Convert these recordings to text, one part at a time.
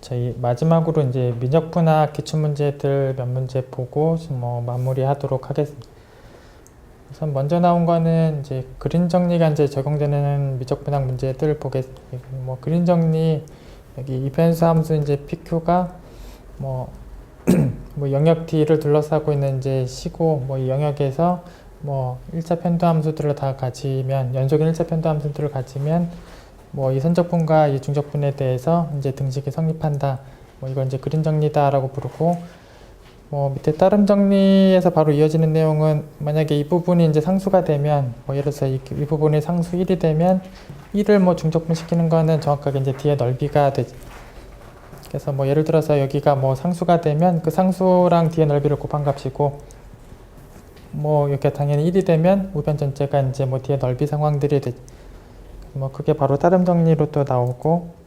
저희 마지막으로 이제 미적분학 기출문제들 몇 문제 보고 뭐 마무리하도록 하겠습니다. 우선 먼저 나온 거는 이제 그림 정리가 이제 적용되는 미적분학 문제들 보겠습니다. 뭐 그림 정리 여기 이변수 함수 이제 PQ가 뭐, 뭐 영역 D를 둘러싸고 있는 이제 시고 뭐 이 영역에서 뭐 1차 편도 함수들을 다 가지면 연속인 1차 편도 함수들을 가지면 뭐 이 선적분과 이 중적분에 대해서 이제 등식이 성립한다. 뭐 이걸 이제 그림 정리다라고 부르고 뭐 밑에 따름 정리에서 바로 이어지는 내용은 만약에 이 부분이 이제 상수가 되면 뭐 예를 들어서 이 부분이 상수 1이 되면 1을 뭐 중적분 시키는 거는 정확하게 이제 D의 넓이가 되지. 그래서 뭐 예를 들어서 여기가 뭐 상수가 되면 그 상수랑 D의 넓이를 곱한 값이고 뭐 이렇게 당연히 1이 되면 우변 전체가 이제 뭐 D의 넓이 상황들이 되지. 뭐 그게 바로 따름 정리로 또 나오고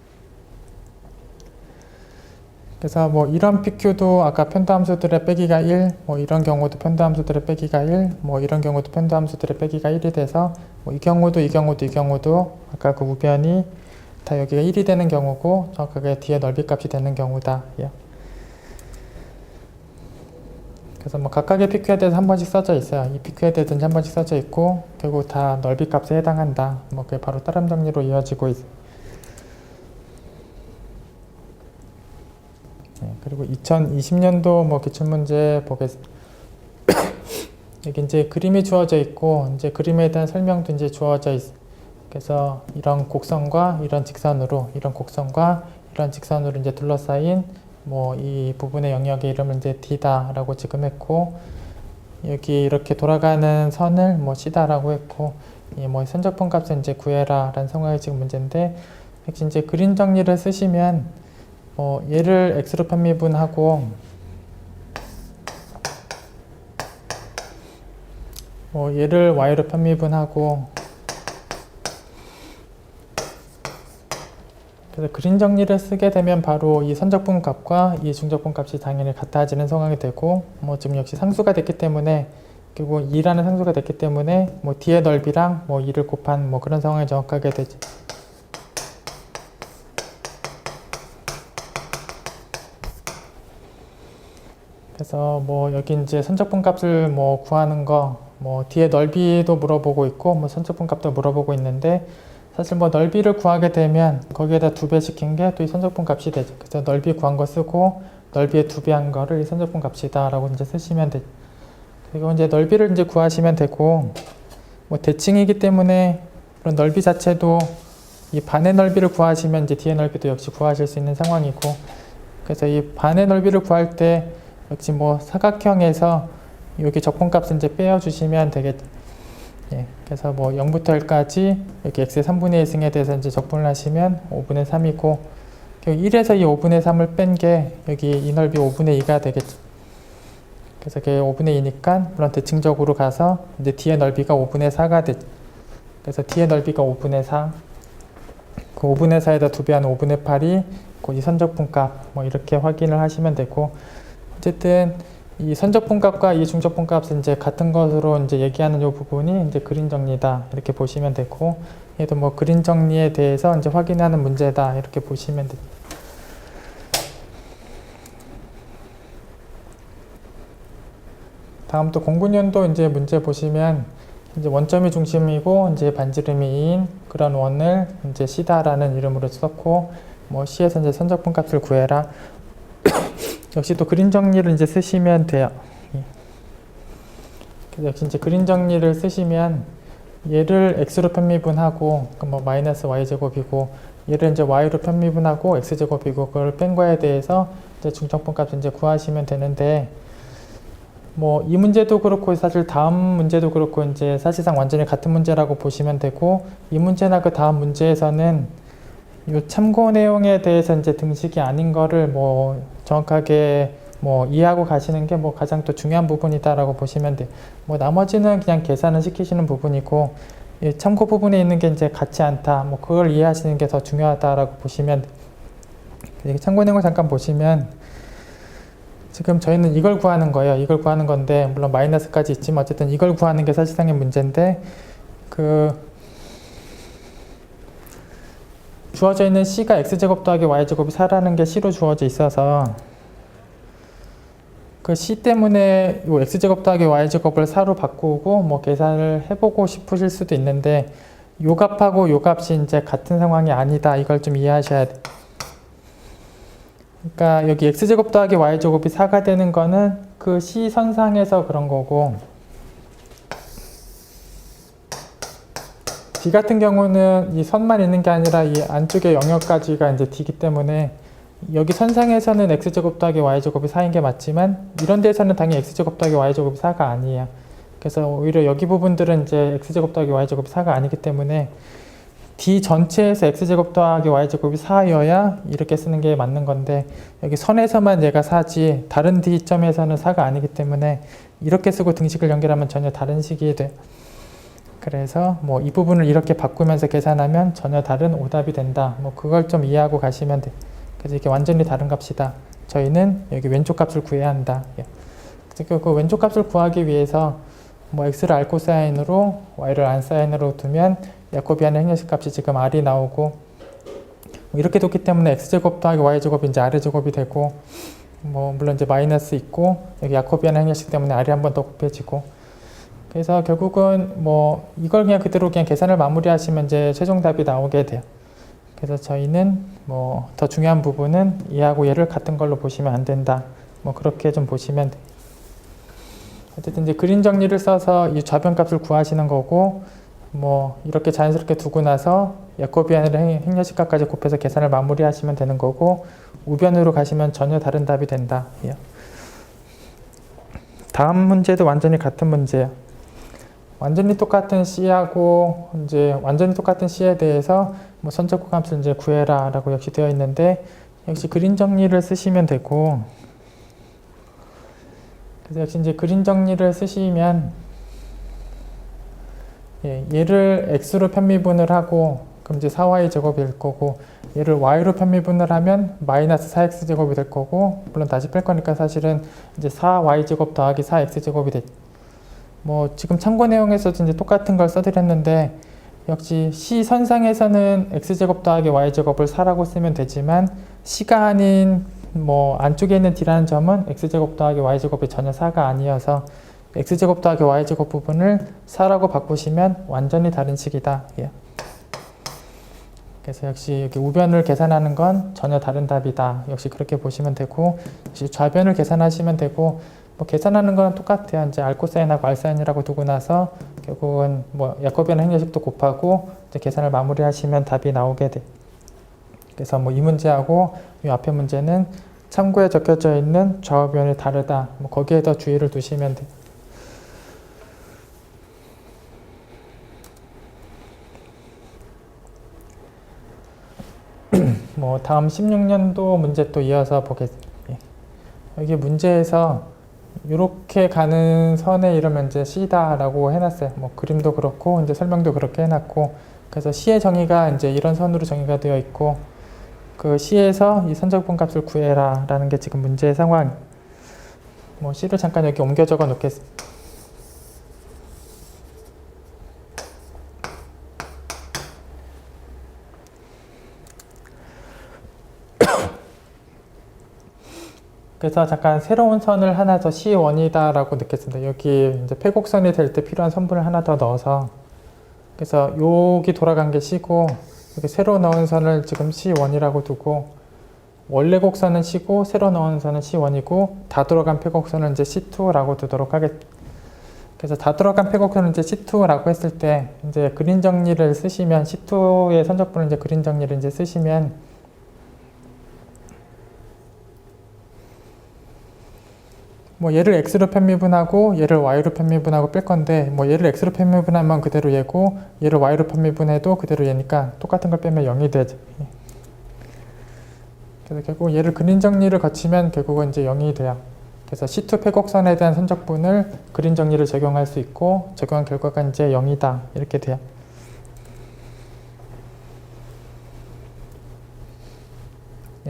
그래서 뭐 이런 PQ도 아까 편도함수들의 빼기가 1, 뭐 이런 경우도 편도함수들의 빼기가 1, 뭐 이런 경우도 편도함수들의 빼기가 1이 돼서 뭐 이 경우도 아까 그 우변이 다 여기가 1이 되는 경우고 정확하게 D의 넓이 값이 되는 경우다. 그래서 뭐 각각의 PQ에 대해서 한 번씩 써져 있어요. 이 PQ에 대해서 한 번씩 써져 있고 결국 다 넓이 값에 해당한다. 뭐 그게 바로 따름 정리로 이어지고 있어요. 그리고 2020년도 뭐 기출문제 보겠습니다. 여기 이제 그림이 주어져 있고 이제 그림에 대한 설명도 이제 주어져 있어. 그래서 이런 곡선과 이런 직선으로 이제 둘러싸인 뭐 이 부분의 영역의 이름을 이제 D다라고 지금 했고 여기 이렇게 돌아가는 선을 뭐 C다라고 했고 이 뭐 선적분 값을 이제 구해라라는 상황이 지금 문제인데 역시 이제 그림 정리를 쓰시면 얘를 x로 편미분하고 얘를 y로 편미분하고 그래서 그림 정리를 쓰게 되면 바로 이 선적분 값과 이 중적분 값이 당연히 같아지는 상황이 되고 뭐 지금 역시 상수가 됐기 때문에 그리고 2라는 상수가 됐기 때문에 뭐 D의 넓이랑 뭐 2를 곱한 뭐 그런 상황이 정확하게 되지. 그래서 뭐 여기 이제 선적분 값을 뭐 구하는 거 뭐 D의 넓이도 물어보고 있고 뭐 선적분 값도 물어보고 있는데 사실 뭐 넓이를 구하게 되면 거기에다 2배 시킨 게 또 이 선적분 값이 되죠. 그래서 넓이 구한 거 쓰고 넓이의 2배 한 거를 이 선적분 값이다 라고 이제 쓰시면 되죠. 그리고 이제 넓이를 이제 구하시면 되고 뭐 대칭이기 때문에 그런 넓이 자체도 이 반의 넓이를 구하시면 이제 D의 넓이도 역시 구하실 수 있는 상황이고 그래서 이 반의 넓이를 구할 때 역시 뭐 사각형에서 여기 적분값을 이제 빼어주시면 되겠죠. 그래서 뭐 0부터 1까지 여기 x의 3분의 1승에 대해서 이제 적분을 하시면 5분의 3이고 1에서 이 5분의 3을 뺀 게 여기 이 넓이 5분의 2가 되겠죠. 그래서 그게 5분의 2니까 물론 대칭적으로 가서 이제 D의 넓이가 5분의 4가 되죠. 그래서 D의 넓이가 5분의 4, 그 5분의 4에다 2배하는 5분의 8이 곧 이 선적분값 뭐 이렇게 확인을 하시면 되고 어쨌든 이 선적분값과 이 중적분값은 이제 같은 것으로 이제 얘기하는 이 부분이 이제 그림 정리다 이렇게 보시면 되고 얘도 뭐 그림 정리에 대해서 이제 확인하는 문제다 이렇게 보시면 됩니다. 다음 또 09년도 이제 문제 보시면 이제 원점이 중심이고 이제 반지름이 2인 그런 원을 이제 C다라는 이름으로 썼고 뭐 C에서 이제 선적분값을 구해라. 역시 또 그림 정리를 이제 쓰시면 돼요. 그래서 역시 이제 그림 정리를 쓰시면 얘를 x로 편미분하고 뭐 마이너스 y제곱이고 얘를 이제 y로 편미분하고 x제곱이고 그걸 뺀 거에 대해서 이제 중적분 값을 이제 구하시면 되는데 뭐 이 문제도 그렇고 사실 다음 문제도 그렇고 이제 사실상 완전히 같은 문제라고 보시면 되고 이 문제나 그 다음 문제에서는 이 참고 내용에 대해서 이제 등식이 아닌 거를 뭐 정확하게 뭐 이해하고 가시는 게 뭐 가장 또 중요한 부분이다라고 보시면 돼요. 뭐 나머지는 그냥 계산을 시키시는 부분이고 이 참고 부분에 있는 게 이제 같지 않다. 뭐 그걸 이해하시는 게 더 중요하다라고 보시면 돼요. 참고 내용을 잠깐 보시면 지금 저희는 이걸 구하는 거예요. 이걸 구하는 건데 물론 마이너스까지 있지만 어쨌든 이걸 구하는 게 사실상의 문제인데 그 주어져 있는 C가 X제곱 더하기 Y제곱이 4라는 게 C로 주어져 있어서 그 C 때문에 요 X제곱 더하기 Y제곱을 4로 바꾸고 뭐 계산을 해보고 싶으실 수도 있는데 요 값하고 요 값이 이제 같은 상황이 아니다. 이걸 좀 이해하셔야 돼. 그러니까 여기 X제곱 더하기 Y제곱이 4가 되는 거는 그 C 선상에서 그런 거고 D 같은 경우는 이 선만 있는 게 아니라 이 안쪽의 영역까지가 이제 D이기 때문에 여기 선상에서는 X제곱 더하기 Y제곱이 4인 게 맞지만 이런 데서는 당연히 X제곱 더하기 Y제곱이 4가 아니에요. 그래서 오히려 여기 부분들은 이제 X제곱 더하기 Y제곱이 4가 아니기 때문에 D 전체에서 X제곱 더하기 Y제곱이 4여야 이렇게 쓰는 게 맞는 건데 여기 선에서만 얘가 4지 다른 D점에서는 4가 아니기 때문에 이렇게 쓰고 등식을 연결하면 전혀 다른 식이 돼요. 그래서 뭐 이 부분을 이렇게 바꾸면서 계산하면 전혀 다른 오답이 된다. 뭐 그걸 좀 이해하고 가시면 돼. 그래서 이게 완전히 다른 값이다. 저희는 여기 왼쪽 값을 구해야 한다. 그 왼쪽 값을 구하기 위해서 뭐 x를 r 코사인으로 y를 안 사인으로 두면 야코비안의 행렬식 값이 지금 r이 나오고 이렇게 뒀기 때문에 x제곱 더하기 y제곱이 이제 r의 제곱이 되고 뭐 물론 이제 마이너스 있고 여기 야코비안의 행렬식 때문에 r이 한 번 더 곱해지고 그래서 결국은 뭐 이걸 그냥 그대로 그냥 계산을 마무리하시면 이제 최종 답이 나오게 돼요. 그래서 저희는 뭐 더 중요한 부분은 얘하고 얘를 같은 걸로 보시면 안 된다. 뭐 그렇게 좀 보시면 돼요. 어쨌든 이제 그림 정리를 써서 이 좌변값을 구하시는 거고 뭐 이렇게 자연스럽게 두고 나서 야코비안의 행렬식 값까지 곱해서 계산을 마무리하시면 되는 거고 우변으로 가시면 전혀 다른 답이 된다. 다음 문제도 완전히 같은 문제예요. 완전히 똑같은 C하고 이제 완전히 똑같은 C에 대해서 뭐 선적 값을 이제 구해라라고 역시 되어 있는데 역시 그림 정리를 쓰시면 되고 그래서 역시 이제 그림 정리를 쓰시면 얘를 x로 편미분을 하고 그럼 이제 4y 제곱이 될 거고 얘를 y로 편미분을 하면 마이너스 4x 제곱이 될 거고 물론 다시 뺄 거니까 사실은 이제 4y 제곱 더하기 4x 제곱이 돼. 뭐 지금 참고 내용에서도 이제 똑같은 걸 써드렸는데 역시 C 선상에서는 x제곱 더하기 y제곱을 4라고 쓰면 되지만 C가 아닌 뭐 안쪽에 있는 D라는 점은 x제곱 더하기 y제곱이 전혀 4가 아니어서 x제곱 더하기 y제곱 부분을 4라고 바꾸시면 완전히 다른 식이다. 그래서 역시 여기 우변을 계산하는 건 전혀 다른 답이다. 역시 그렇게 보시면 되고 역시 좌변을 계산하시면 되고 뭐 계산하는 건 똑같아요. 이제 알코사인하고 알사인이라고 두고 나서 결국은 뭐 야코비안 행렬식도 곱하고 이제 계산을 마무리하시면 답이 나오게 돼. 그래서 뭐 이 문제하고 이 앞에 문제는 참고에 적혀져 있는 좌우변이 다르다. 뭐 거기에 더 주의를 두시면 돼. 뭐 다음 16년도 문제 또 이어서 보겠습니다. 여기 문제에서 이렇게 가는 선의 이름은 이제 C다라고 해놨어요. 뭐 그림도 그렇고 이제 설명도 그렇게 해놨고 그래서 C의 정의가 이제 이런 선으로 정의가 되어 있고 그 C에서 이 선적분 값을 구해라 라는 게 지금 문제의 상황. 뭐 C를 잠깐 여기 옮겨 적어 놓겠습니다. 그래서 잠깐 새로운 선을 하나 더 C1이다 라고 넣겠습니다. 여기 이제 폐곡선이 될 때 필요한 선분을 하나 더 넣어서 그래서 여기 돌아간 게 C고 여기 새로 넣은 선을 지금 C1이라고 두고 원래 곡선은 C고 새로 넣은 선은 C1이고 다 들어간 폐곡선은 이제 C2라고 두도록 하겠습니다. 그래서 다 들어간 폐곡선은 이제 C2라고 했을 때 이제 그림 정리를 쓰시면 C2의 선적분을 이제 그림 정리를 이제 쓰시면 뭐 얘를 x로 편미분하고 얘를 y로 편미분하고 뺄 건데 뭐 얘를 x로 편미분하면 그대로 얘고 얘를 y로 편미분해도 그대로 얘니까 똑같은 걸 빼면 0이 되죠. 그래서 결국 얘를 그림 정리를 거치면 결국은 이제 0이 돼요. 그래서 C2 폐곡선에 대한 선적분을 그림 정리를 적용할 수 있고 적용한 결과가 이제 0이다 이렇게 돼요.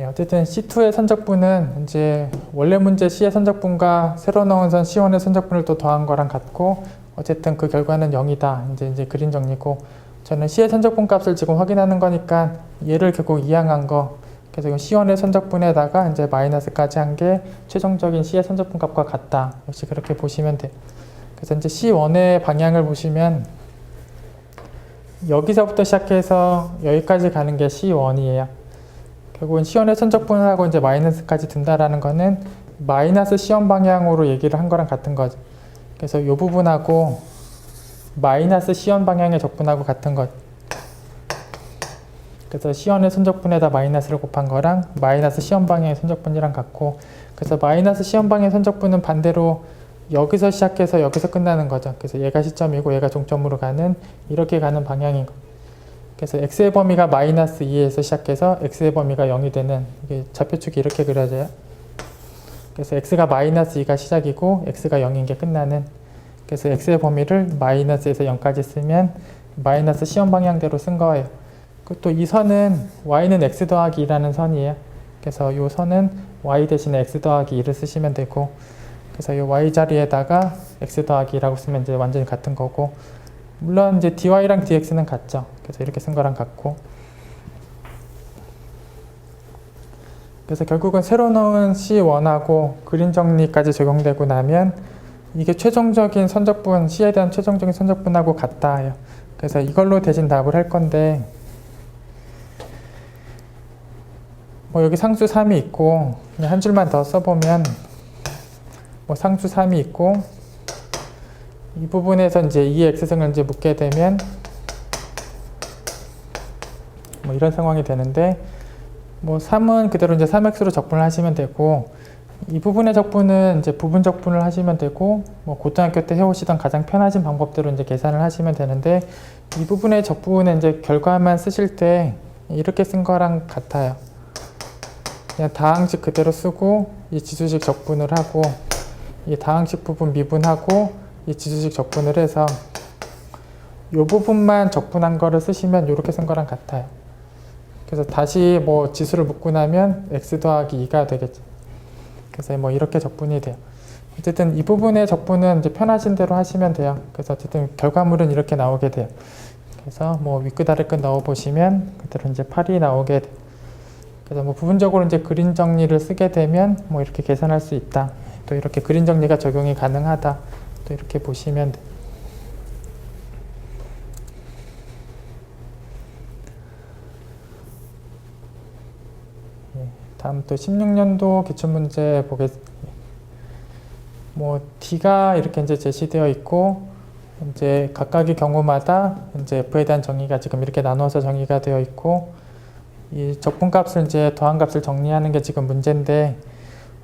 어쨌든 C2의 선적분은 이제 원래 문제 C의 선적분과 새로 넣은 선 C1의 선적분을 또 더한 거랑 같고 어쨌든 그 결과는 0이다. 이제 그림 정리고 저는 C의 선적분 값을 지금 확인하는 거니까 얘를 결국 이항한 거, 그래서 C1의 선적분에다가 이제 마이너스까지 한 게 최종적인 C의 선적분 값과 같다. 역시 그렇게 보시면 돼요. 그래서 이제 C1의 방향을 보시면 여기서부터 시작해서 여기까지 가는 게 C1이에요. 결국은 C1의 선적분하고 이제 마이너스까지 든다라는 거는 마이너스 C1 방향으로 얘기를 한 거랑 같은 거죠. 그래서 이 부분하고 마이너스 C1 방향의 적분하고 같은 것. 그래서 C1의 선적분에다 마이너스를 곱한 거랑 마이너스 C1 방향의 선적분이랑 같고, 그래서 마이너스 C1 방향의 선적분은 반대로 여기서 시작해서 여기서 끝나는 거죠. 그래서 얘가 시점이고 얘가 종점으로 가는, 이렇게 가는 방향인 거. 그래서 x의 범위가 마이너스 2에서 시작해서 x의 범위가 0이 되는, 이게 좌표축이 이렇게 그려져요. 그래서 x가 마이너스 2가 시작이고 x가 0인 게 끝나는, 그래서 x의 범위를 마이너스에서 0까지 쓰면 마이너스 C1 방향대로 쓴 거예요. 또 이 선은 y는 x 더하기 2라는 선이에요. 그래서 이 선은 y 대신에 x 더하기 2를 쓰시면 되고, 그래서 이 y 자리에다가 x 더하기 2라고 쓰면 이제 완전히 같은 거고, 물론 이제 dy랑 dx는 같죠. 그래서 이렇게 쓴 거랑 같고, 그래서 결국은 새로 넣은 C1하고 그림 정리까지 적용되고 나면 이게 최종적인 선적분, C에 대한 최종적인 선적분하고 같다 해요. 그래서 이걸로 대신 답을 할 건데, 뭐 여기 상수 3이 있고, 한 줄만 더 써보면, 뭐 상수 3이 있고, 이 부분에서 이제 2의 x승을 이제 묻게 되면, 뭐 이런 상황이 되는데, 뭐 3은 그대로 이제 3x로 적분을 하시면 되고, 이 부분의 적분은 이제 부분 적분을 하시면 되고, 뭐 고등학교 때 해오시던 가장 편하신 방법대로 이제 계산을 하시면 되는데, 이 부분의 적분은 이제 결과만 쓰실 때 이렇게 쓴 거랑 같아요. 그냥 다항식 그대로 쓰고 이 지수식 적분을 하고 이 다항식 부분 미분하고 이 지수식 적분을 해서 이 부분만 적분한 거를 쓰시면 이렇게 쓴 거랑 같아요. 그래서 다시 뭐 지수를 묶고 나면 x 더하기 2가 되겠죠. 그래서 뭐 이렇게 적분이 돼요. 어쨌든 이 부분의 적분은 이제 편하신 대로 하시면 돼요. 그래서 어쨌든 결과물은 이렇게 나오게 돼요. 그래서 뭐 윗끝 아래끝 넣어 보시면 그대로 이제 8이 나오게 돼요. 그래서 뭐 부분적으로 이제 그림 정리를 쓰게 되면 뭐 이렇게 계산할 수 있다. 또 이렇게 그림 정리가 적용이 가능하다. 또 이렇게 보시면 돼요. 다음 또 16년도 기출문제 보겠습니다. 뭐 D가 이렇게 이제 제시되어 있고, 이제 각각의 경우마다 이제 F에 대한 정의가 지금 이렇게 나눠서 정의가 되어 있고, 이 적분값을 이제 더한값을 정리하는 게 지금 문제인데,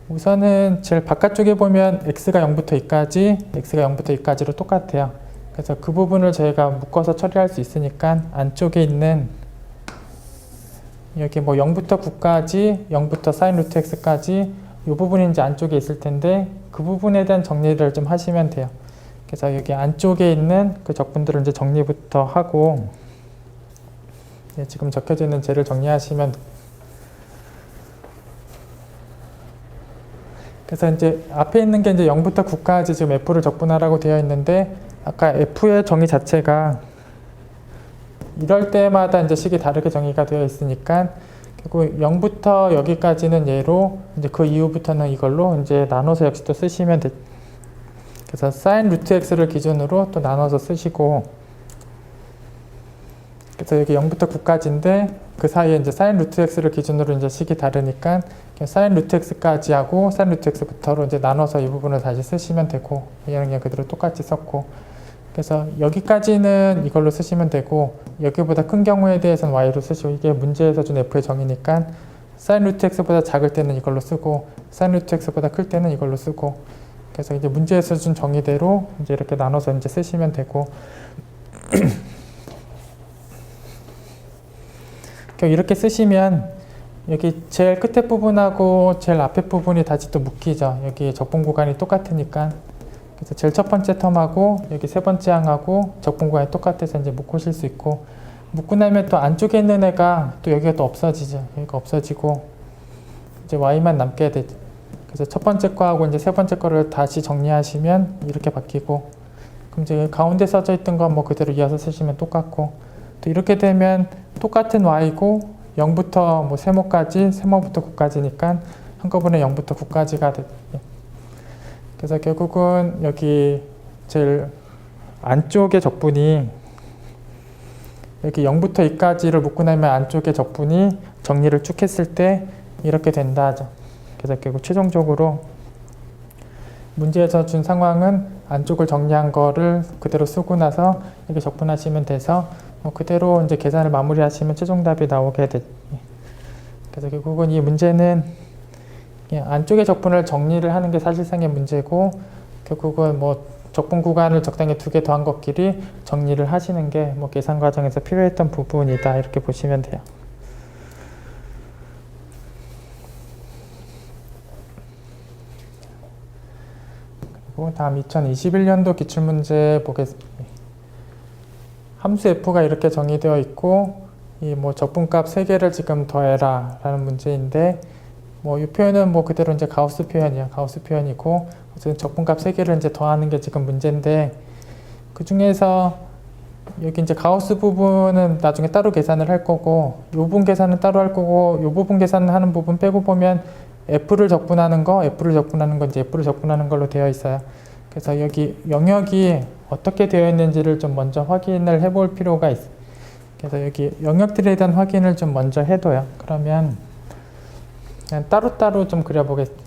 우선은 제일 바깥쪽에 보면 x가 0부터 2까지, x가 0부터 2까지로 똑같아요. 그래서 그 부분을 저희가 묶어서 처리할 수 있으니까 안쪽에 있는 여기 뭐 0부터 9까지, 0부터 sin 루트 x까지 이 부분이 이제 안쪽에 있을 텐데 그 부분에 대한 정리를 좀 하시면 돼요. 그래서 여기 안쪽에 있는 그 적분들을 이제 정리부터 하고, 지금 적혀져 있는 쟤를 정리하시면, 그래서 이제 앞에 있는 게 이제 0부터 9까지 지금 f를 적분하라고 되어 있는데, 아까 f의 정의 자체가 이럴 때마다 이제 식이 다르게 정의가 되어 있으니까 결국 0부터 여기까지는 얘로, 이제 그 이후부터는 이걸로 이제 나눠서 역시 또 쓰시면 돼. 그래서 sin 루트 x를 기준으로 또 나눠서 쓰시고, 그래서 여기 0부터 9까지인데 그 사이에 이제 sin 루트 x를 기준으로 이제 식이 다르니까 sin 루트 x까지 하고 sin 루트 x부터로 이제 나눠서 이 부분을 다시 쓰시면 되고, 얘는 그냥 그대로 똑같이 썼고, 그래서 여기까지는 이걸로 쓰시면 되고, 여기보다 큰 경우에 대해서는 y로 쓰시고, 이게 문제에서 준 f의 정의니까 sin 루트 x보다 작을 때는 이걸로 쓰고 sin 루트 x보다 클 때는 이걸로 쓰고, 그래서 이제 문제에서 준 정의대로 이제 이렇게 나눠서 이제 쓰시면 되고 이렇게 쓰시면 여기 제일 끝에 부분하고 제일 앞에 부분이 다시 또 묶이죠. 여기 적분 구간이 똑같으니까. 그래서 제일 첫 번째 텀하고 여기 세 번째 항하고 적분 구간이 똑같아서 이제 묶으실 수 있고, 묶고 나면 또 안쪽에 있는 애가 또 여기가 또 없어지죠. 여기가 없어지고 이제 y만 남게 되죠. 그래서 첫 번째 거하고 이제 세 번째 거를 다시 정리하시면 이렇게 바뀌고, 그럼 이제 가운데 써져 있던 건 뭐 그대로 이어서 쓰시면 똑같고, 또 이렇게 되면 똑같은 y고 0부터 뭐 세모까지, 세모부터 9까지니까 한꺼번에 0부터 9까지가 돼. 그래서 결국은 여기 제일 안쪽의 적분이 여기 0부터 2까지를 묶고 나면 안쪽의 적분이 정리를 쭉 했을 때 이렇게 된다 하죠. 그래서 결국 최종적으로 문제에서 준 상황은 안쪽을 정리한 거를 그대로 쓰고 나서 이렇게 적분하시면 돼서 그대로 이제 계산을 마무리하시면 최종 답이 나오게 돼. 그래서 결국은 이 문제는 안쪽의 적분을 정리를 하는 게 사실상의 문제고, 결국은 뭐 적분 구간을 적당히 2개 더한 것끼리 정리를 하시는 게 뭐 계산 과정에서 필요했던 부분이다, 이렇게 보시면 돼요. 그리고 다음 2021년도 기출문제 보겠습니다. 함수 f가 이렇게 정의되어 있고, 이 뭐 적분값 3개를 지금 더해라 라는 문제인데, 뭐 이 표현은 뭐 그대로 이제 가우스 표현이야. 가우스 표현이고, 어쨌든 적분값 3개를 이제 더하는 게 지금 문제인데, 그 중에서 여기 이제 가우스 부분은 나중에 따로 계산을 할 거고, 이 부분 계산은 따로 할 거고, 이 부분 계산하는 부분 빼고 보면 f를 적분하는 거, f를 적분하는 거, 이제 f를 적분하는 걸로 되어 있어요. 그래서 여기 영역이 어떻게 되어 있는지를 좀 먼저 확인을 해볼 필요가 있어요. 그래서 여기 영역들에 대한 확인을 좀 먼저 해둬요. 그러면 그냥 따로따로 좀 그려보겠습니다.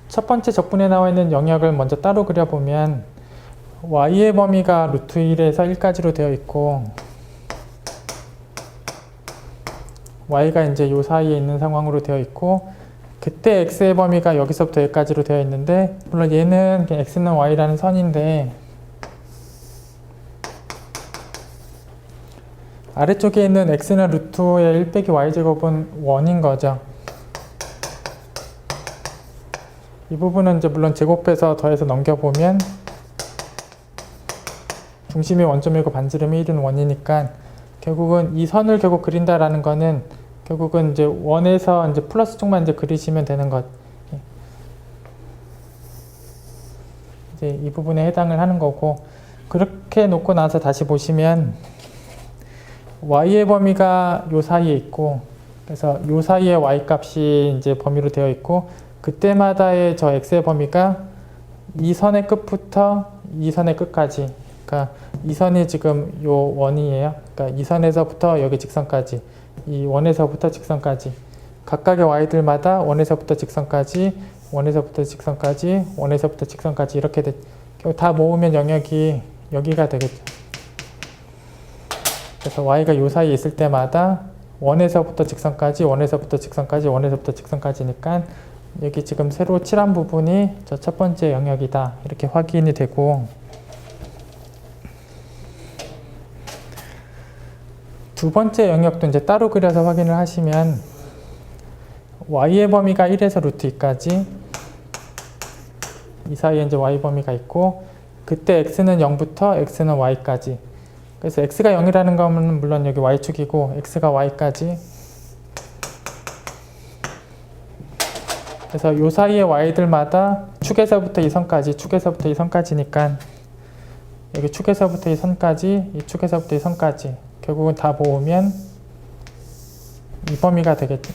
첫 번째 적분에 나와 있는 영역을 먼저 따로 그려보면 y의 범위가 루트 1에서 1까지로 되어 있고, y가 이제 요 사이에 있는 상황으로 되어 있고, 그때 x의 범위가 여기서부터 여기까지로 되어 있는데, 물론 얘는 그냥 x는 y라는 선인데 아래쪽에 있는 x는 루트의 1 빼기 y제곱은 1인 거죠. 이 부분은 이제 물론 제곱해서 더해서 넘겨보면 중심이 원점이고 반지름이 1은 1이니까 결국은 이 선을 결국 그린다라는 거는 결국은 이제 원에서 이제 플러스 쪽만 이제 그리시면 되는 것. 이제 이 부분에 해당을 하는 거고, 그렇게 놓고 나서 다시 보시면 y의 범위가 요 사이에 있고, 그래서 요 사이에 y 값이 이제 범위로 되어 있고, 그때마다의 저 x의 범위가 이 선의 끝부터 이 선의 끝까지, 그러니까 이 선이 지금 요 원이에요. 그러니까 이 선에서부터 여기 직선까지, 이 원에서부터 직선까지, 각각의 y들마다 원에서부터 직선까지, 원에서부터 직선까지, 원에서부터 직선까지 이렇게 다 모으면 영역이 여기가 되겠죠. 그래서 y가 요 사이에 있을 때마다 원에서부터 직선까지, 원에서부터 직선까지, 원에서부터 직선까지니까 여기 지금 새로 칠한 부분이 저 첫 번째 영역이다, 이렇게 확인이 되고, 두 번째 영역도 이제 따로 그려서 확인을 하시면 y의 범위가 1에서 루트 2까지, 이 사이에 이제 y 범위가 있고, 그때 x는 0부터 x는 y까지, 그래서 x가 0이라는 거는 물론 여기 y축이고 x가 y까지, 그래서 요 사이의 y들마다 축에서부터 이 선까지, 축에서부터 이 선까지니까 여기 축에서부터 이 선까지, 이 축에서부터 이 선까지 결국은 다 모으면 이 범위가 되겠죠.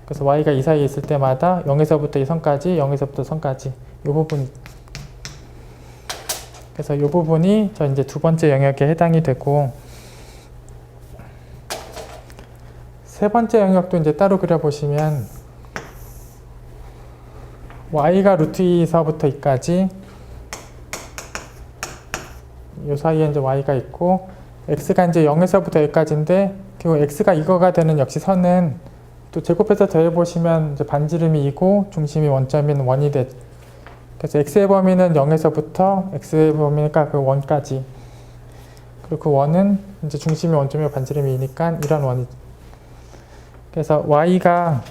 그래서 y가 이 사이에 있을 때마다 0에서부터 이 선까지, 0에서부터 선까지 이 부분. 그래서 이 부분이 저 이제 두 번째 영역에 해당이 되고, 세 번째 영역도 이제 따로 그려보시면 y가 루트 2서부터 2까지, 이 사이에 이제 y가 있고, x가 이제 0에서부터 여기까지인데, 결국 x가 이거가 되는 역시 선은 또 제곱해서 더해보시면 이제 반지름이 2고 중심이 원점인 1이 돼. 그래서 x의 범위는 0에서부터 x의 범위니까 그 1까지. 그리고 그 1은 이제 중심이 원점이고 반지름이 2니까 이런 1이죠. 그래서 y가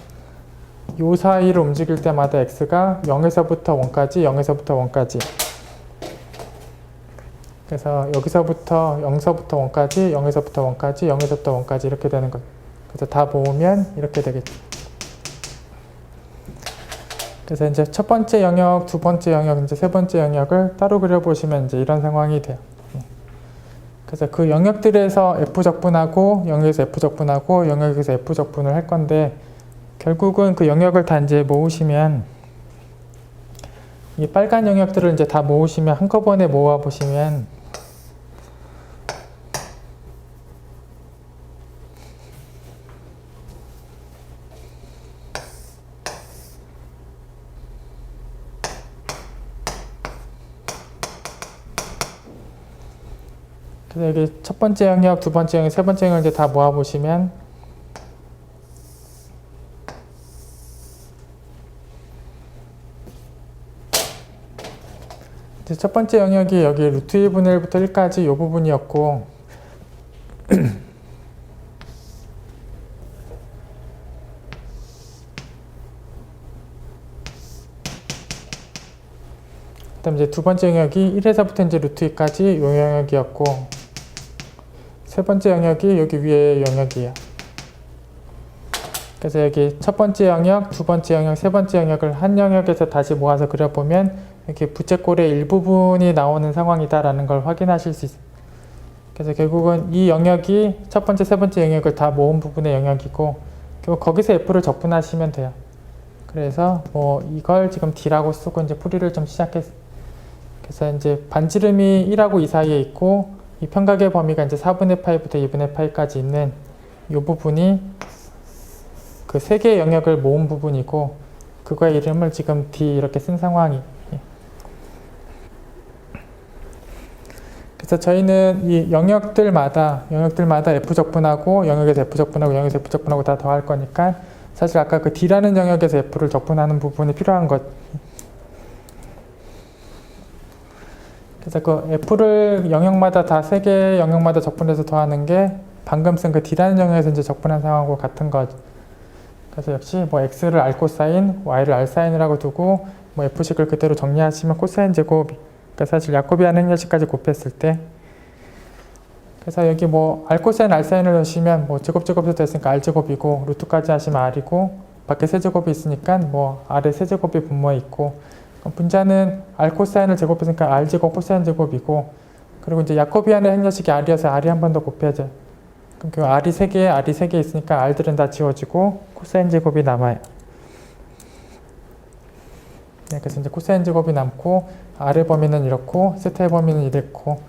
요 사이를 움직일 때마다 x가 0에서부터 1까지, 0에서부터 1까지. 그래서 여기서부터 0서부터 1까지, 0에서부터 1까지, 0에서부터 1까지 이렇게 되는 거예요. 그래서 다 모으면 이렇게 되겠죠. 그래서 이제 첫 번째 영역, 두 번째 영역, 이제 세 번째 영역을 따로 그려보시면 이제 이런 상황이 돼요. 그래서 그 영역들에서 F 적분하고 영역에서 F 적분하고 영역에서 F 적분을 할 건데 결국은 그 영역을 다 이제 모으시면 이 빨간 영역들을 이제 다 모으시면 한꺼번에 모아 보시면 그래서 여기 첫 번째 영역, 두 번째 영역, 세 번째 영역 이제 다 모아 보시면 이제 첫 번째 영역이 여기 루트 2분의 1부터 1까지 이 부분이었고 그다음 이제 두 번째 영역이 1에서부터 이제 루트 2까지 이 영역이었고 세 번째 영역이 여기 위에 영역이에요. 그래서 여기 첫 번째 영역, 두 번째 영역, 세 번째 영역을 한 영역에서 다시 모아서 그려보면 이렇게 부채꼴의 일부분이 나오는 상황이다라는 걸 확인하실 수 있어요. 그래서 결국은 이 영역이 첫 번째, 세 번째 영역을 다 모은 부분의 영역이고 결국 거기서 F를 적분하시면 돼요. 그래서 뭐 이걸 지금 D라고 쓰고 이제 풀이를 좀 시작했어요. 그래서 이제 반지름이 1하고 2 사이에 있고 이 평각의 범위가 이제 4분의 파이부터 2분의 파이까지 있는 이 부분이 그 세 개의 영역을 모은 부분이고 그거의 이름을 지금 D 이렇게 쓴 상황이. 그래서 저희는 이 영역들마다 F 적분하고 영역에서 F 적분하고 영역에서 F 적분하고 다 더할 거니까 사실 아까 그 D라는 영역에서 F를 적분하는 부분이 필요한 것. 그래서 그 F를 영역마다 다 세 개의 영역마다 적분해서 더하는 게 방금 쓴 그 D라는 영역에서 이제 적분한 상황하고 같은 거죠. 그래서 역시 뭐 X를 R 코사인, Y를 R 사인이라고 두고 뭐 F식을 그대로 정리하시면 코사인 제곱, 그러니까 사실 야코비안 행렬식까지 곱했을 때 그래서 여기 뭐 R 코사인, R 사인을 넣으시면 뭐 제곱제곱에서 됐으니까 R 제곱이고 루트까지 하시면 R이고 밖에 세제곱이 있으니까 뭐 R의 세제곱이 분모에 있고 분자는 R 코사인을 제곱했으니까 R 제곱 코사인 제곱이고 그리고 이제 야코비안의 행렬식이 R이어서 R이 한 번 더 곱해져요. 그럼 그 R이 3개, R이 3개 있으니까 R들은 다 지워지고 코사인 제곱이 남아요. 네, 그래서 이제 코사인 제곱이 남고 R의 범위는 이렇고 세타의 범위는 이랬고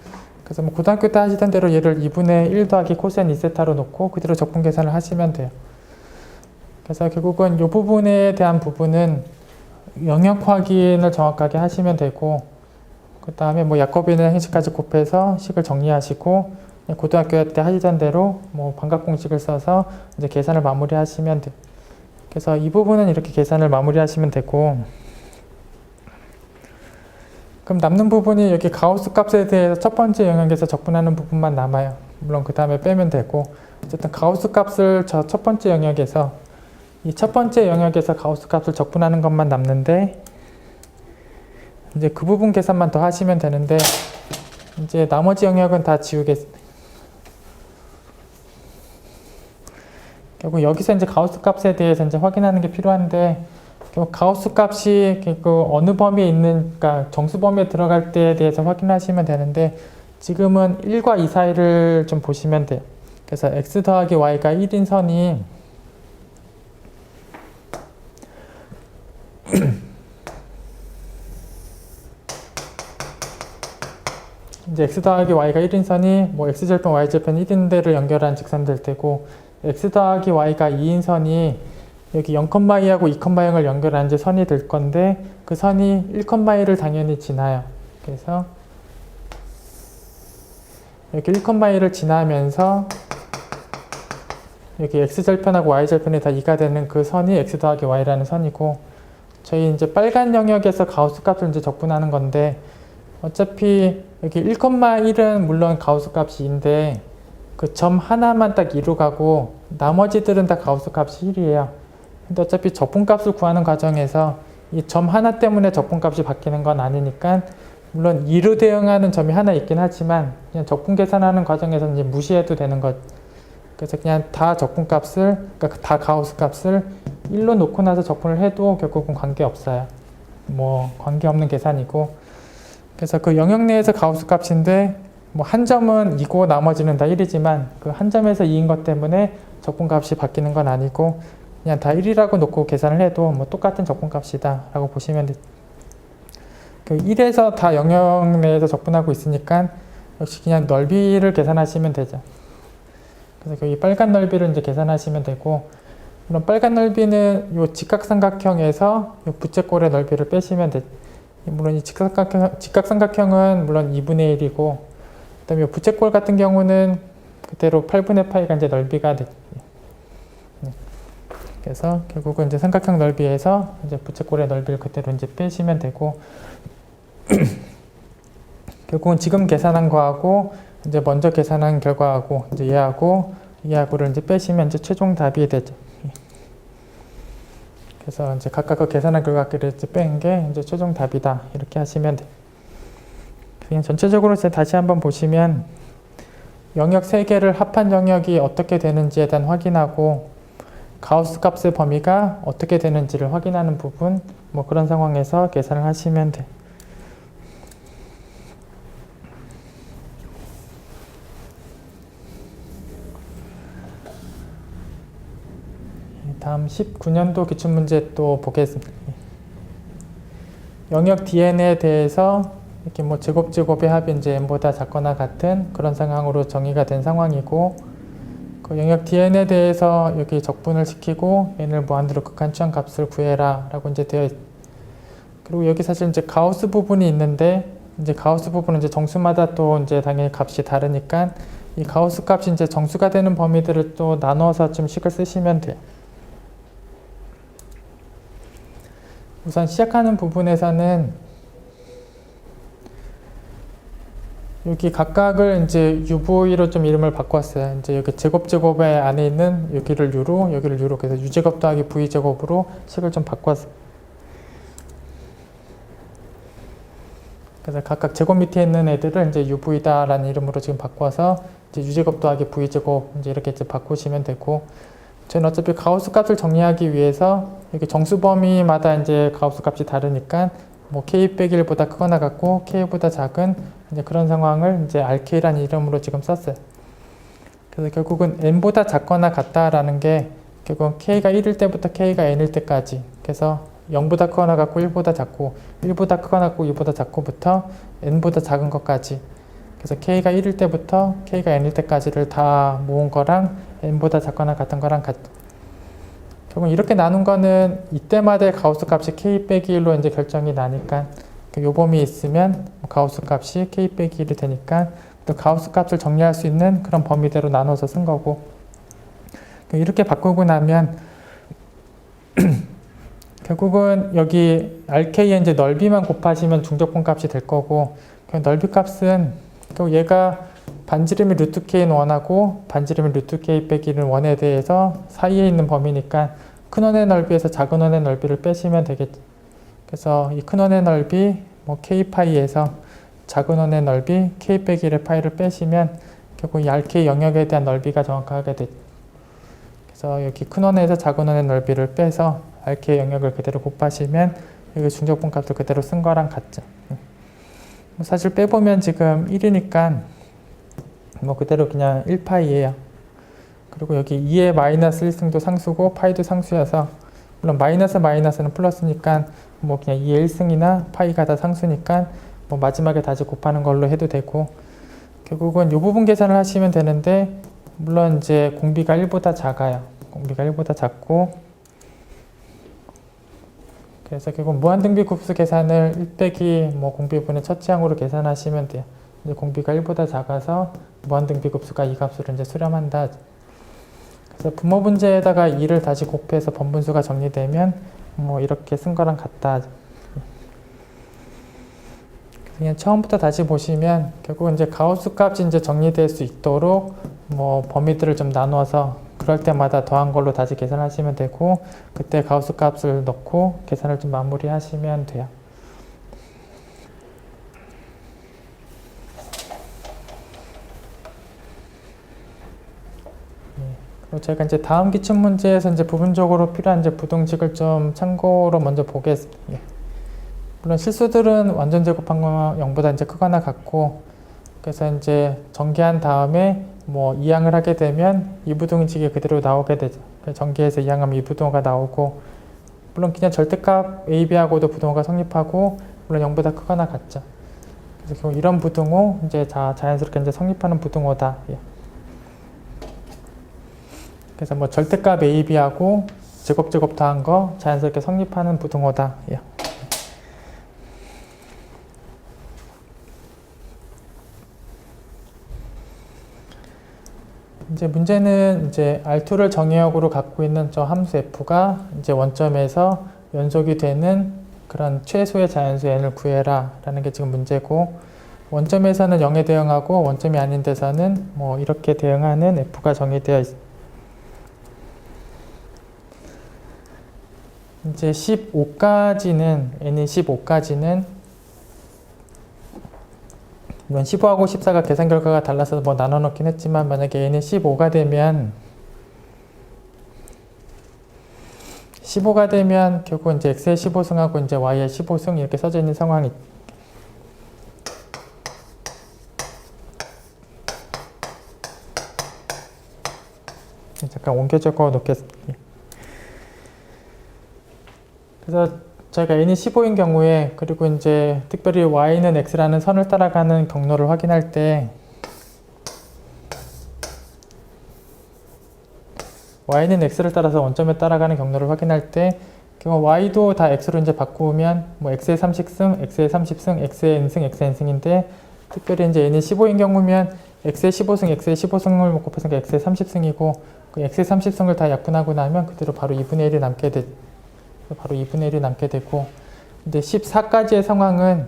그래서 뭐 고등학교 때 하시던 대로 얘를 2분의 1 더하기 코사인 2세타로 놓고 그대로 적분 계산을 하시면 돼요. 그래서 결국은 이 부분에 대한 부분은 영역 확인을 정확하게 하시면 되고 그 다음에 뭐 야코비안 행식까지 곱해서 식을 정리하시고 고등학교 때 하시던 대로 뭐 반각 공식을 써서 이제 계산을 마무리하시면 돼요. 그래서 이 부분은 이렇게 계산을 마무리하시면 되고 그럼 남는 부분이 여기 가우스 값에 대해서 첫 번째 영역에서 적분하는 부분만 남아요. 물론 그 다음에 빼면 되고 어쨌든 가우스 값을 저 첫 번째 영역에서 이 첫 번째 영역에서 가우스 값을 적분하는 것만 남는데 이제 그 부분 계산만 더 하시면 되는데 이제 나머지 영역은 다 지우겠습니다. 결국 여기서 이제 가우스 값에 대해서 이제 확인하는 게 필요한데 결국 가우스 값이 그 어느 범위에 있는, 그러니까 정수 범위에 들어갈 때에 대해서 확인하시면 되는데 지금은 1과 2 사이를 좀 보시면 돼요. 그래서 x 더하기 y가 1인 선이 이제 x 더하기 y가 1인 선이 뭐 x절편 y절편 1인 데를 연결한 직선 될 테고 x 더하기 y가 2인 선이 여기 0,2하고 2,0을 연결한 이제 선이 될 건데 그 선이 1,2를 당연히 지나요. 그래서 여기 1,2를 지나면서 여기 x절편하고 y절편이 다 2가 되는 그 선이 x 더하기 y라는 선이고 저희 이제 빨간 영역에서 가우스 값을 이제 적분하는 건데 어차피 여기 1,1은 물론 가우스 값이 2인데 그 점 하나만 딱 2로 가고 나머지들은 다 가우스 값이 1이에요. 근데 어차피 적분값을 구하는 과정에서 이 점 하나 때문에 적분값이 바뀌는 건 아니니까 물론 2로 대응하는 점이 하나 있긴 하지만 그냥 적분 계산하는 과정에서 이제 무시해도 되는 것. 그래서 그냥 다 적분값을, 그러니까 다 가우스 값을 1로 놓고 나서 적분을 해도 결국은 관계없어요. 뭐 관계없는 계산이고 그래서 그 영역 내에서 가우스 값인데 뭐 한 점은 2고 나머지는 다 1이지만 그 한 점에서 2인 것 때문에 적분값이 바뀌는 건 아니고 그냥 다 1이라고 놓고 계산을 해도 뭐 똑같은 적분값이다 라고 보시면 돼요. 그 1에서 다 영역 내에서 적분하고 있으니까 역시 그냥 넓이를 계산하시면 되죠. 그래서 이 빨간 넓이를 이제 계산하시면 되고, 그럼 빨간 넓이는 요 직각삼각형에서 요 부채꼴의 넓이를 빼시면 돼. 물론 이 직각삼각형은 물론 2분의 1이고, 그다음에 요 부채꼴 같은 경우는 그대로 8분의 파이가 이제 넓이가 돼. 그래서 결국은 이제 삼각형 넓이에서 이제 부채꼴의 넓이를 그대로 이제 빼시면 되고, 결국은 지금 계산한 거하고 이제 먼저 계산한 결과하고 이제 얘하고를 이제 빼시면 이제 최종 답이 되죠. 그래서 이제 각각 그 계산한 결과끼리 이제 뺀 게 이제 최종 답이다 이렇게 하시면 돼요. 그냥 전체적으로 이제 다시 한번 보시면 영역 3개를 합한 영역이 어떻게 되는지에 대한 확인하고 가우스 값의 범위가 어떻게 되는지를 확인하는 부분, 뭐 그런 상황에서 계산을 하시면 돼요. 다음 19년도 기출문제 또 보겠습니다. 영역 DN에 대해서 이렇게 뭐 제곱의 합이 이제 n보다 작거나 같은 그런 상황으로 정의가 된 상황이고, 그 영역 DN에 대해서 여기 적분을 시키고 n을 무한대로 극한 추한 값을 구해라 라고 이제 되어 있. 그리고 여기 사실 이제 가우스 부분이 있는데, 이제 가우스 부분은 이제 정수마다 또 이제 당연히 값이 다르니까 이 가우스 값이 이제 정수가 되는 범위들을 또 나눠서 좀 식을 쓰시면 돼요. 우선 시작하는 부분에서는 여기 각각을 이제 UV로 좀 이름을 바꿨어요. 이제 여기 제곱의 안에 있는 여기를 U로, 여기를 U로, 그래서 U제곱 더하기 V제곱으로 식을 좀 바꿨어요. 그래서 각각 제곱 밑에 있는 애들을 이제 UV다라는 이름으로 지금 바꿔서 이제 U제곱 더하기 V제곱 이제 이렇게 이제 바꾸시면 되고, 저는 어차피 가우스 값을 정리하기 위해서 이렇게 정수 범위마다 이제 가우스 값이 다르니까 뭐 k 빼기 1보다 크거나 같고 k보다 작은 이제 그런 상황을 이제 rk라는 이름으로 지금 썼어요. 그래서 결국은 n보다 작거나 같다라는 게 결국은 k가 1일 때부터 k가 n일 때까지, 그래서 0보다 크거나 같고 1보다 작고 1보다 크거나 같고 2보다 작고부터 n보다 작은 것까지, 그래서 k가 1일 때부터 k가 n일 때까지를 다 모은 거랑 n보다 작거나 같은 거랑 같죠. 결국 이렇게 나눈 거는 이때마다의 가우스 값이 k 빼기 1로 이제 결정이 나니까 요 범위 있으면 가우스 값이 k 빼기 1이 되니까 또 가우스 값을 정리할 수 있는 그런 범위대로 나눠서 쓴 거고, 이렇게 바꾸고 나면 결국은 여기 RK의 이제 넓이만 곱하시면 중적분 값이 될 거고, 넓이 값은 얘가 반지름이 루트 k는 원하고 반지름이 루트 k 빼기는 원에 대해서 사이에 있는 범위니까 큰 원의 넓이에서 작은 원의 넓이를 빼시면 되겠죠. 그래서 이 큰 원의 넓이 뭐 k 파이에서 작은 원의 넓이 k 빼기 1의 파이를 빼시면 결국 이 RK 영역에 대한 넓이가 정확하게 되죠. 그래서 여기 큰 원에서 작은 원의 넓이를 빼서 RK 영역을 그대로 곱하시면 여기 중적분 값을 그대로 쓴 거랑 같죠. 사실 빼보면 지금 1이니까 뭐 그대로 그냥 1파이예요. 그리고 여기 2의 마이너스 1승도 상수고 파이도 상수여서, 물론 마이너스는 플러스니까 뭐 그냥 2의 1승이나 파이가 다 상수니까 뭐 마지막에 다시 곱하는 걸로 해도 되고, 결국은 이 부분 계산을 하시면 되는데, 물론 이제 공비가 1보다 작아요. 공비가 1보다 작고, 그래서 결국 무한등비 곱수 계산을 1 빼기 뭐 공비분의 첫째항으로 계산하시면 돼요. 이제 공비가 1보다 작아서 무한등비 곱수가 이 값으로 이제 수렴한다. 그래서 분모 문제에다가 2를 다시 곱해서 번분수가 정리되면 뭐 이렇게 쓴 거랑 같다. 그냥 처음부터 다시 보시면 결국은 이제 가우스 값이 이제 정리될 수 있도록 뭐 범위들을 좀 나누어서 그럴 때마다 더한 걸로 다시 계산하시면 되고, 그때 가우스 값을 넣고 계산을 좀 마무리하시면 돼요. 그리고 제가 이제 다음 기출 문제에서 이제 부분적으로 필요한 이제 부등식을 좀 참고로 먼저 보겠습니다. 물론 실수들은 완전 제곱한 거 0보다 이제 크거나 같고, 그래서 이제 전개한 다음에 뭐 이항을 하게 되면 이부등식이 그대로 나오게 되죠. 전개해서 이항하면 이부등호가 나오고, 물론 그냥 절대값 a, b하고도 부등호가 성립하고, 물론 0보다 크거나 같죠. 그래서 결국 이런 부등호 이제 자연스럽게 이제 성립하는 부등호다. 예. 그래서 뭐 절대값 a, b하고 제곱 더한 거 자연스럽게 성립하는 부등호다. 예. 이제 문제는 이제 R2를 정의역으로 갖고 있는 저 함수 f가 이제 원점에서 연속이 되는 그런 최소의 자연수 n을 구해라 라는 게 지금 문제고, 원점에서는 0에 대응하고 원점이 아닌 데서는 뭐 이렇게 대응하는 f가 정의되어 있습니다. 이제 15까지는 n이 15까지는 물론 15하고 14가 계산 결과가 달라서 뭐 나눠 놓긴 했지만, 만약에 n이 15가 되면 결국 이제 x의 15승하고 이제 y의 15승 이렇게 써져 있는 상황이, 잠깐 옮겨 적어 놓겠습니다. 그래서 저희가 n이 15인 경우에, 그리고 이제 특별히 y는 x라는 선을 따라가는 경로를 확인할 때 y는 x를 따라서 원점에 따라가는 경로를 확인할 때 y도 다 x로 이제 바꾸면 뭐 x의 30승, x의 30승, x의 n승, x의 n승인데, 특별히 이제 n이 15인 경우면 x의 15승, x의 15승을 곱해서 x의 30승이고, 그 x의 30승을 다 약분하고 나면 그대로 바로 2분의 1이 남게 되고, 근데 14까지의 상황은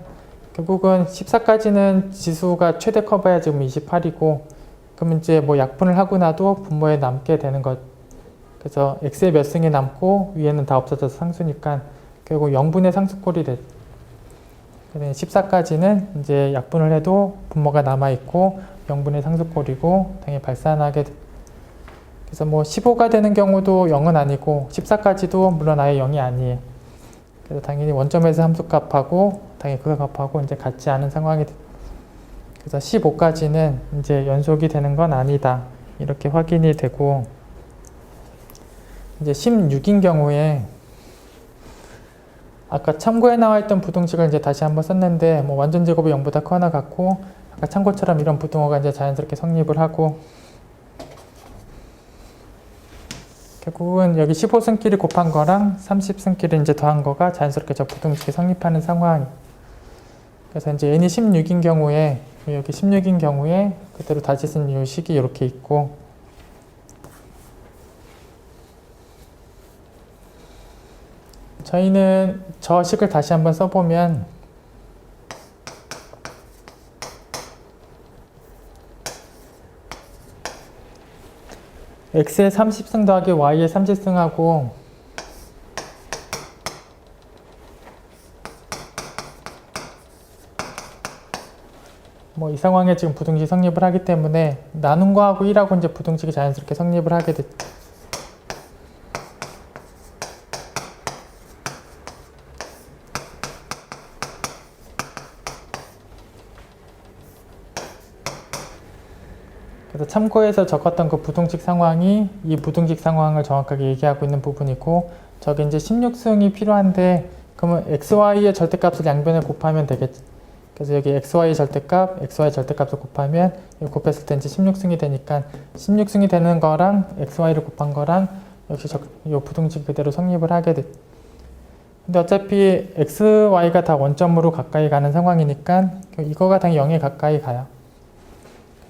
결국은 14까지는 지수가 최대 커버야 지금 28이고, 그럼 이제 뭐 약분을 하고 나도 분모에 남게 되는 것. 그래서 x의 몇 승이 남고 위에는 다 없어져서 상수니까 결국 0분의 상수꼴이 돼. 14까지는 이제 약분을 해도 분모가 남아있고 0분의 상수꼴이고 당연히 발산하게 돼. 그래서 뭐 15가 되는 경우도 0은 아니고 14까지도 물론 아예 0이 아니에요. 그래서 당연히 원점에서 함수값하고 당연히 그 값하고 이제 같지 않은 상황이 돼. 그래서 15까지는 이제 연속이 되는 건 아니다. 이렇게 확인이 되고, 이제 16인 경우에 아까 참고에 나와 있던 부등식을 이제 다시 한번 썼는데, 뭐 완전 제곱이 0보다 커나 같고, 아까 참고처럼 이런 부등호가 이제 자연스럽게 성립을 하고, 결국은 여기 15승끼리 곱한 거랑 30승끼리 이제 더한 거가 자연스럽게 저 부등식이 성립하는 상황. 그래서 이제 n이 16인 경우에, 여기 16인 경우에 그대로 다시 쓴 이 식이 이렇게 있고, 저희는 저 식을 다시 한번 써보면 x의 30승 더하기 y의 30승하고 뭐 이 상황에 지금 부등식이 성립을 하기 때문에 나눈 거하고 1하고 이제 부등식이 자연스럽게 성립을 하게 됐죠. 그래서 참고해서 적었던 그 부등식 상황이 이 부등식 상황을 정확하게 얘기하고 있는 부분이고, 저기 이제 16승이 필요한데 그러면 xy의 절대값을 양변에 곱하면 되겠지. 그래서 여기 xy의 절대값, xy 절대값을 곱하면 곱했을 때 이제 16승이 되니까 16승이 되는 거랑 xy를 곱한 거랑 역시 이 부등식 그대로 성립을 하게 돼. 근데 어차피 xy가 다 원점으로 가까이 가는 상황이니까 이거가 당연히 0에 가까이 가요.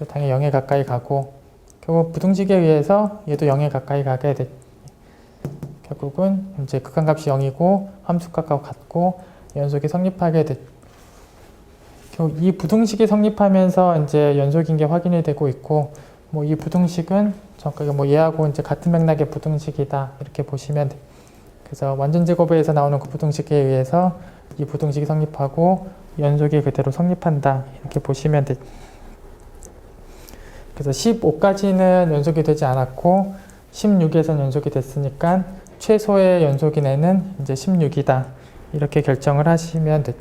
당연히 0에 가까이 가고, 결국 부등식에 의해서 얘도 0에 가까이 가게 돼. 결국은 이제 극한값이 0이고 함수값과 같고 연속이 성립하게 돼. 결국 이 부등식이 성립하면서 이제 연속인 게 확인이 되고 있고, 뭐 이 부등식은 정확하게 뭐 얘하고 이제 같은 맥락의 부등식이다 이렇게 보시면 돼. 그래서 완전 제곱에서 나오는 그 부등식에 의해서 이 부등식이 성립하고 연속이 그대로 성립한다 이렇게 보시면 돼. 그래서 15까지는 연속이 되지 않았고 16에선 연속이 됐으니까 최소의 연속인 n은 이제 16이다. 이렇게 결정을 하시면 돼.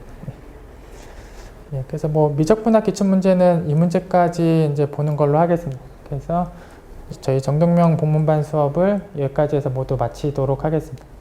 예, 그래서 뭐 미적분학 기출문제는 이 문제까지 이제 보는 걸로 하겠습니다. 그래서 저희 정동명 본문반 수업을 여기까지 해서 모두 마치도록 하겠습니다.